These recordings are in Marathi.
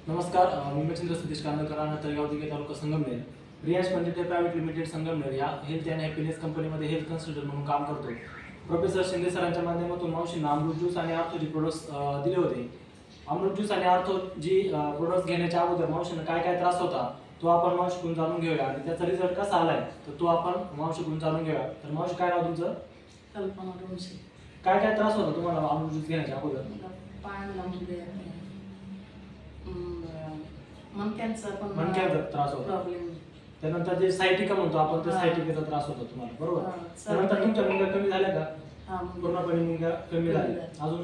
नमस्कार, मी मच्छिंद्र सतीश कांदळकर, तळेगाव दिघे, तालुका संगमनेर. रियाज क्वांटिटी प्रायव्हेट लिमिटेड संगमनेर या हेल्थ अँड हॅपीनेस कंपनीमध्ये हेल्थ कन्सल्टंट म्हणून काम करतो. प्रोफेसर शिंदे सरांच्या माध्यमातून मावशींना अमृत ज्यूस आणि आर्थोचे प्रोडक्ट्स दिले होते. अमृत ज्यूस आणि आर्थो जी प्रोडक्ट्स घेण्याच्या अगोदर मावशींना काय काय त्रास होता तो आपण मावशीकडून जाणून घेऊया आणि त्याचा रिझल्ट कसा आलाय तर तो आपण मावशीकडून जाणून घेऊया. तर मावशी, काय नाव तुमचं? कल्पना डोंगसे. काय काय त्रास होता तुम्हाला अमृत ज्यूस घेण्याच्या अगोदर? पायाला म्हणजे मणक्यांचा पण मणक्याचा त्रास होता. प्रॉब्लेम. त्यानंतर जे सायटिका म्हणतो आपण, त्या सायटिकेचा त्रास होता तुम्हाला, बरोबर? त्यानंतर तुमच्या मुंग्या कमी झाल्या का? पूर्णपणे मुंग्या कमी झाल्या. अजून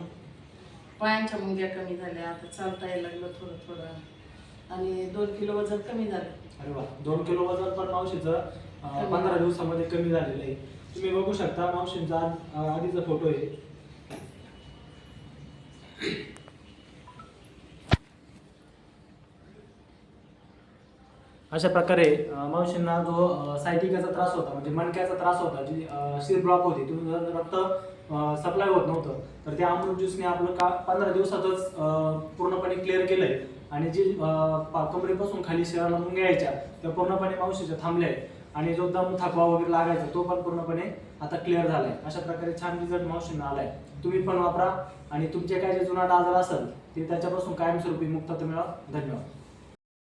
पायांच्या मुंग्या कमी झाल्या, आता चालता यायला लागलं थोडं थोडं आणि 2 किलो वजन कमी झालं. अरे वा, 2 किलो वजन पण मावशीचं 15 दिवसामध्ये कमी झालेलं आहे. तुम्ही बघू शकता मावशींचा आधीचा फोटो आहे. अशा प्रकारे मावशींना जो सायटिकाचा त्रास होता, म्हणजे मणक्याचा त्रास होता, जी शिर ब्लॉक होती, तुम्ही रक्त सप्लाय होत नव्हतं, तर त्या अमृत ज्यूसने आपलं 15 दिवसातच पूर्णपणे क्लिअर केलंय. आणि जी कमरेपासून खाली शरीराला मुंग्या यायच्या त्या पूर्णपणे मावशीच्या थांबल्या आहेत. आणि जो दम थकवा वगैरे लागायचा तो पण पूर्णपणे आता क्लिअर झालाय. अशा प्रकारे छान रिझल्ट मावशींना आलाय. तुम्ही पण वापरा आणि तुमचे काय जे जुनाट आजार असेल ते त्याच्यापासून कायमस्वरूपी मुक्तता मिळवा. धन्यवाद.